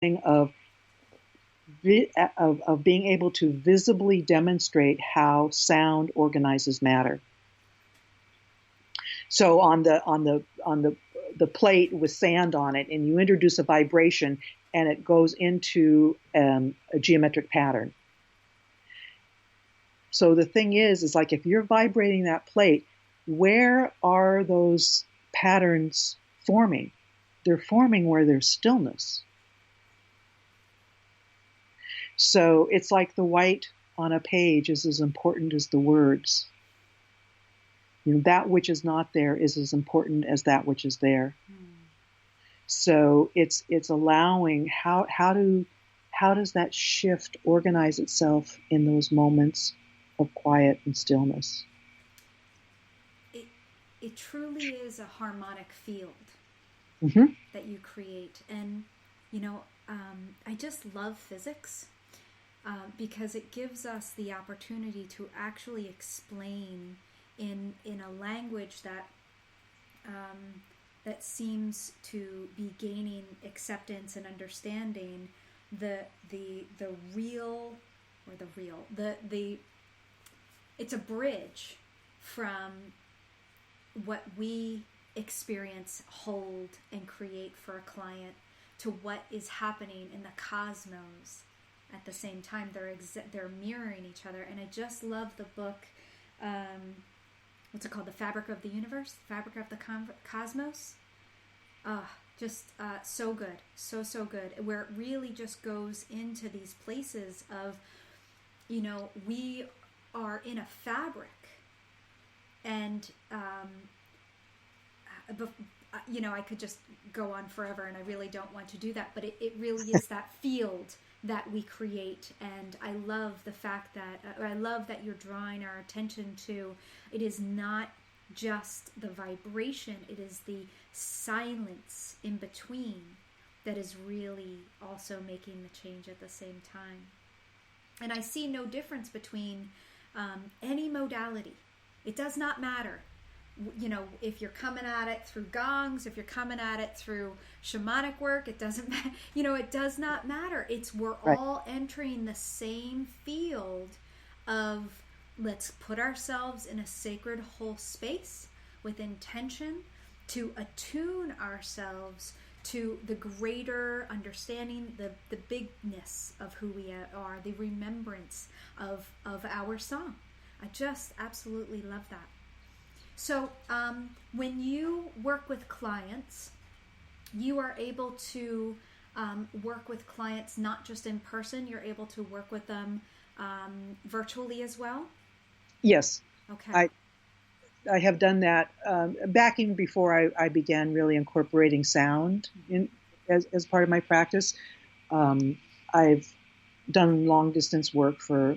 of of being able to visibly demonstrate how sound organizes matter. So on the plate with sand on it, and you introduce a vibration, and it goes into a geometric pattern. So the thing is like if you're vibrating that plate, where are those patterns forming? They're forming where there's stillness. So it's like the white on a page is as important as the words. You know, that which is not there is as important as that which is there. So it's allowing how does that shift organize itself in those moments of quiet and stillness? It truly is a harmonic field that you create. And I just love physics because it gives us the opportunity to actually explain in a language that that seems to be gaining acceptance and understanding the it's a bridge from what we experience, hold, and create for a client to what is happening in the cosmos at the same time. They're mirroring each other. And I just love the book, what's it called? The Fabric of the Universe? Fabric of the Cosmos? So good. So good. Where it really just goes into these places of, we are in a fabric. And, I could just go on forever, and I really don't want to do that. But it really is that field that we create. And I love the fact that, I love that you're drawing our attention to, it is not just the vibration, it is the silence in between that is really also making the change at the same time. And I see no difference between any modality. It does not matter. If you're coming at it through gongs, if you're coming at it through shamanic work, it doesn't matter. It does not matter. We're Right. all entering the same field of, let's put ourselves in a sacred whole space with intention to attune ourselves to the greater understanding, the bigness of who we are, the remembrance of our song. I just absolutely love that. So when you work with clients, you are able to work with clients not just in person, you're able to work with them virtually as well? Yes. Okay. I have done that back even before I began really incorporating sound as part of my practice. I've done long distance work for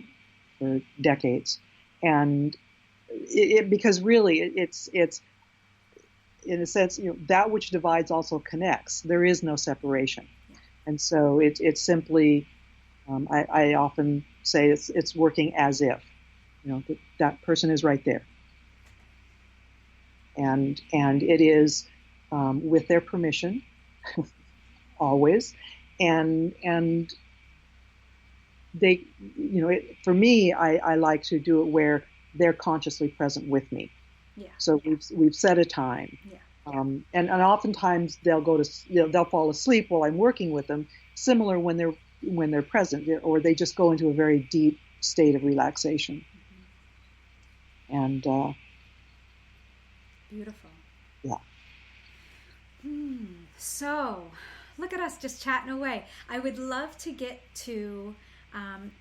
decades, and because really it's in a sense, that which divides also connects. There is no separation, and so it's simply. I often say it's working as if, that person is right there. And it is with their permission, always, and they, for me, I like to do it where they're consciously present with me. Yeah. So we've set a time, and oftentimes they'll fall asleep while I'm working with them. Similar when they're present, or they just go into a very deep state of relaxation. And beautiful. Yeah. So, look at us just chatting away. I would love to get to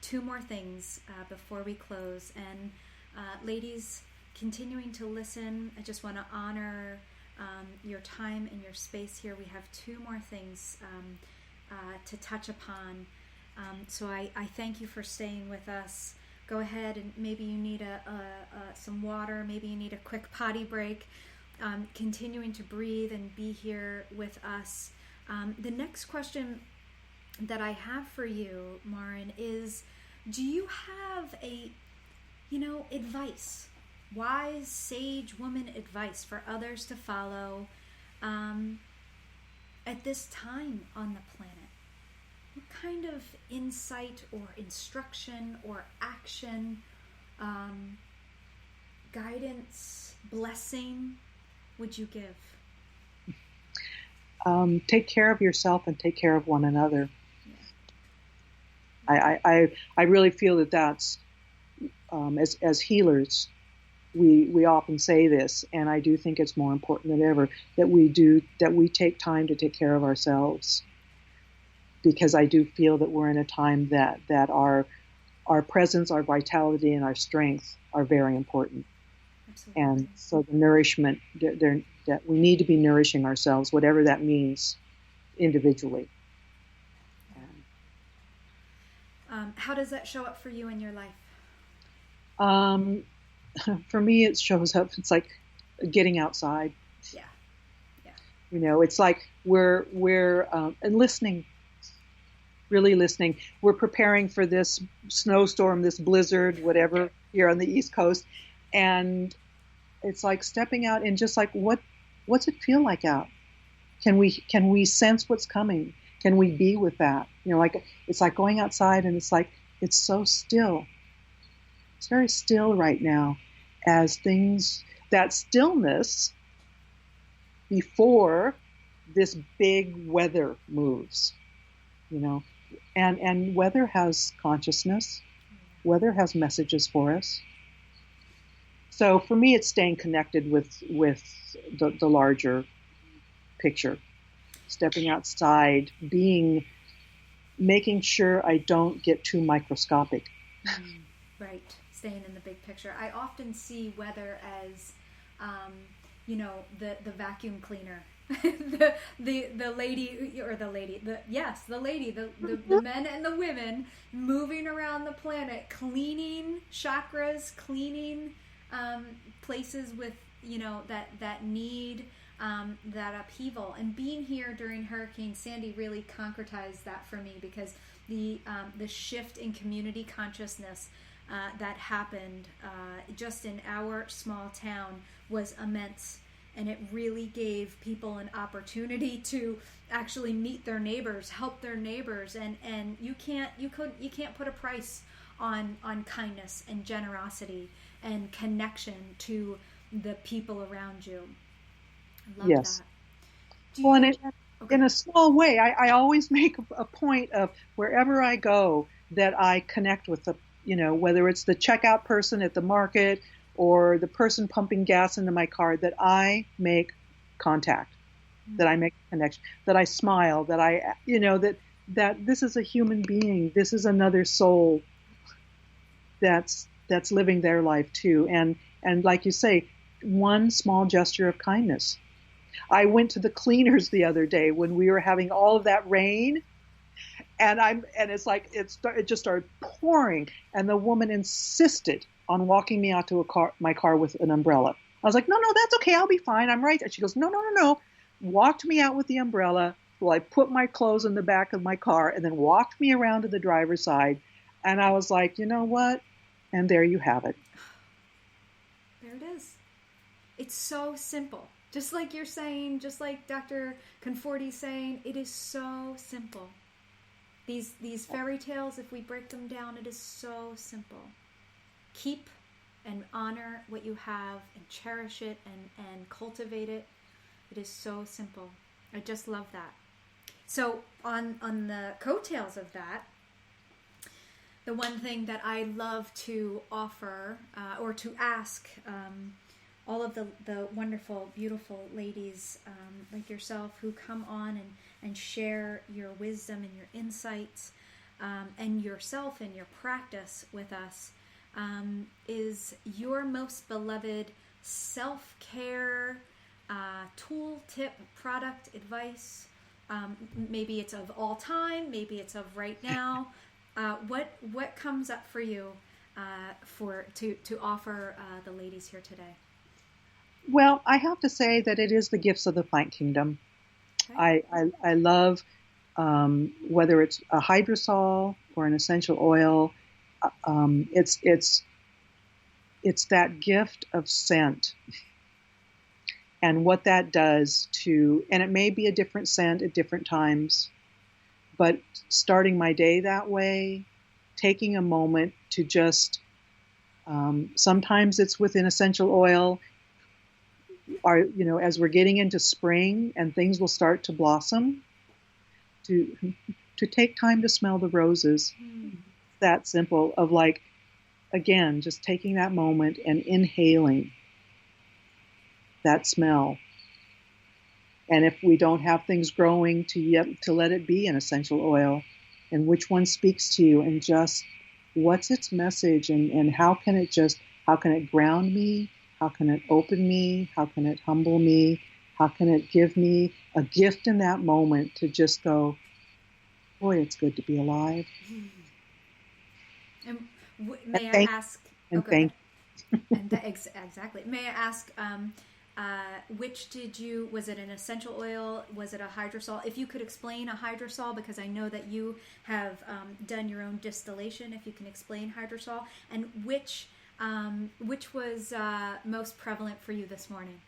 two more things before we close. And ladies, continuing to listen, I just want to honor your time and your space here. We have two more things to touch upon. So I thank you for staying with us. Go ahead, and maybe you need some water, maybe you need a quick potty break. Continuing to breathe and be here with us. The next question that I have for you, Maren, is, do you have advice, wise, sage woman advice for others to follow at this time on the planet? kind of insight or instruction or action, guidance, blessing would you give? Take care of yourself and take care of one another. Yeah. I really feel that that's, as healers, we often say this, and I do think it's more important than ever that we take time to take care of ourselves, because I do feel that we're in a time that our presence, our vitality, and our strength are very important. Absolutely. And so the nourishment, that we need to be nourishing ourselves, whatever that means individually. How does that show up for you in your life? For me, it shows up. It's like getting outside. Yeah. You know, it's like we're and listening. Really listening. We're preparing for this snowstorm, this blizzard, whatever, here on the East Coast, and it's like stepping out and just like what's it feel like out? Can we sense what's coming? Can we be with that? You know, like it's like going outside and it's like it's so still. It's very still right now, as things, that stillness before this big weather moves, you know, and weather has consciousness, weather has messages for us. So for me, it's staying connected with the larger picture, stepping outside, making sure I don't get too microscopic. Right. Staying in the big picture. I often see weather as, the vacuum cleaner, the men and the women moving around the planet, cleaning chakras, cleaning places with, that need, that upheaval. And being here during Hurricane Sandy really concretized that for me, because the shift in community consciousness that happened just in our small town was immense, and it really gave people an opportunity to actually meet their neighbors, help their neighbors, and you can't put a price on kindness and generosity and connection to the people around you. I love that. In a small way, I always make a point of wherever I go that I connect with the, whether it's the checkout person at the market or the person pumping gas into my car, that I make contact, that I make a connection, that I smile, that I, that this is a human being, this is another soul that's living their life too. And like you say, one small gesture of kindness. I went to the cleaners the other day when we were having all of that rain, and it's like it just started pouring, and the woman insisted on walking me out to my car with an umbrella. I was like, no, that's okay, I'll be fine, I'm right. And she goes, no, walked me out with the umbrella while I put my clothes in the back of my car, and then walked me around to the driver's side. And I was like, you know what? And there you have it. There it is. It's so simple. Just like you're saying, just like Dr. Conforti's saying, it is so simple. These fairy tales, if we break them down, it is so simple. Keep and honor what you have and cherish it and cultivate it. It is so simple. I just love that. So on the coattails of that, the one thing that I love to offer or to ask all of the wonderful, beautiful ladies like yourself who come on and share your wisdom and your insights and yourself and your practice with us is your most beloved self-care tool, tip, product, advice. Maybe it's of all time, maybe it's of right now. What comes up for you to offer the ladies here today? Well, I have to say that it is the gifts of the plant kingdom. Okay. I love whether it's a hydrosol or an essential oil. It's that gift of scent and what that does to, and it may be a different scent at different times, but starting my day that way, taking a moment to just, sometimes it's with an essential oil, as we're getting into spring and things will start to blossom, to take time to smell the roses. That simple, of like, again, just taking that moment and inhaling that smell. And if we don't have things growing, to let it be an essential oil, and which one speaks to you, and just what's its message, and how can it ground me? How can it open me? How can it humble me? How can it give me a gift in that moment to just go, boy, it's good to be alive. And may I ask? And thank you. And exactly. May I ask, which was it an essential oil? Was it a hydrosol? If you could explain a hydrosol, because I know that you have done your own distillation, if you can explain hydrosol, and which was most prevalent for you this morning?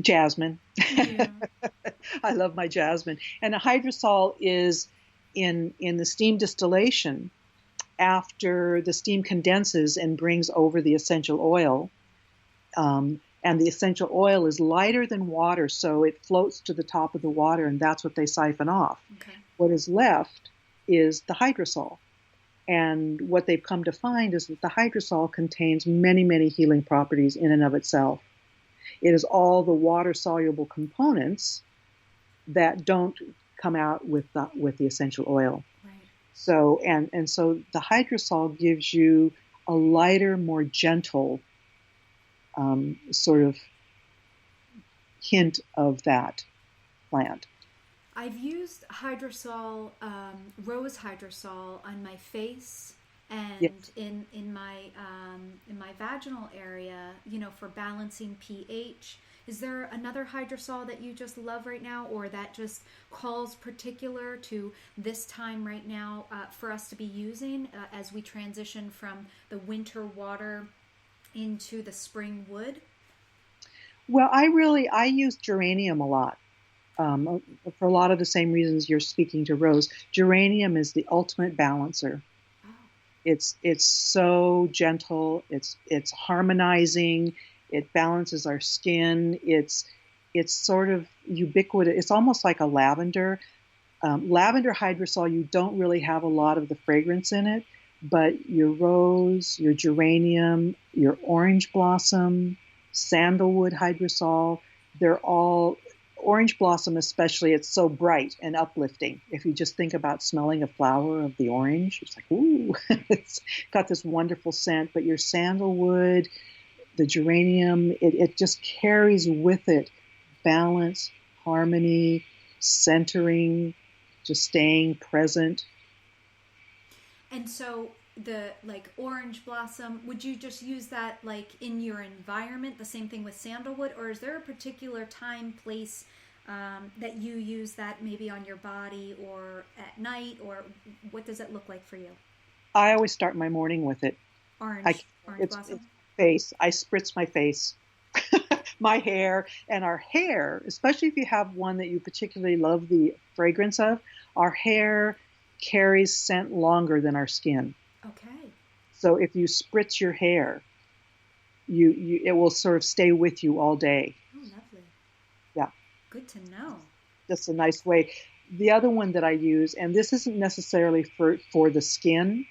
Jasmine. Yeah. I love my jasmine. And a hydrosol is in the steam distillation, after the steam condenses and brings over the essential oil. And the essential oil is lighter than water, so it floats to the top of the water, and that's what they siphon off. Okay. What is left is the hydrosol. And what they've come to find is that the hydrosol contains many, many healing properties in and of itself. It is all the water-soluble components that don't come out with the essential oil. Right. So so the hydrosol gives you a lighter, more gentle sort of hint of that plant. I've used hydrosol, rose hydrosol, on my face and yes. in my vaginal area, for balancing pH. Is there another hydrosol that you just love right now, or that just calls particular to this time right now for us to be using as we transition from the winter water into the spring wood? Well, I use geranium a lot. For a lot of the same reasons you're speaking to rose. Geranium is the ultimate balancer. Oh. It's so gentle. It's harmonizing. It balances our skin. It's sort of ubiquitous. It's almost like a lavender. Lavender hydrosol, you don't really have a lot of the fragrance in it, but your rose, your geranium, your orange blossom, sandalwood hydrosol, they're all, orange blossom especially, it's so bright and uplifting. If you just think about smelling a flower of the orange, it's like, ooh, it's got this wonderful scent. But your sandalwood, the geranium, it just carries with it balance, harmony, centering, just staying present. And so the orange blossom, would you just use that in your environment, the same thing with sandalwood, or is there a particular time, place that you use that, maybe on your body or at night, or what does it look like for you? I always start my morning with it. Orange blossom? It's face. I spritz my face, my hair, and our hair, especially if you have one that you particularly love the fragrance of, our hair carries scent longer than our skin. Okay. So if you spritz your hair, it will sort of stay with you all day. Oh, lovely. Yeah. Good to know. That's a nice way. The other one that I use, and this isn't necessarily for the skin,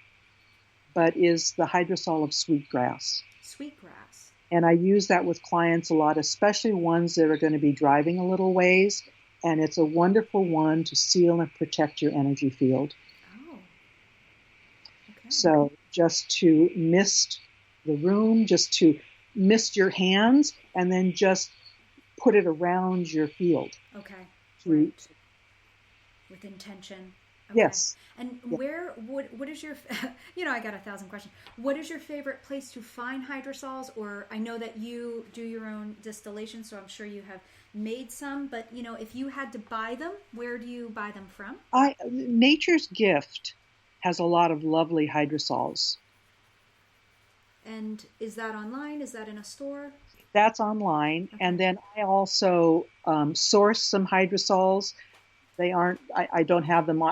but is the hydrosol of sweetgrass. Sweetgrass. And I use that with clients a lot, especially ones that are going to be driving a little ways. And it's a wonderful one to seal and protect your energy field. Oh. Okay. So just to mist the room, just to mist your hands, and then just put it around your field. Okay. Right. With intention. Okay. Yes. And what is your, I got 1,000 questions. What is your favorite place to find hydrosols? Or I know that you do your own distillation, so I'm sure you have made some, but if you had to buy them, where do you buy them from? Nature's Gift has a lot of lovely hydrosols. And is that online? Is that in a store? That's online. Okay. And then I also source some hydrosols They aren't. I don't have them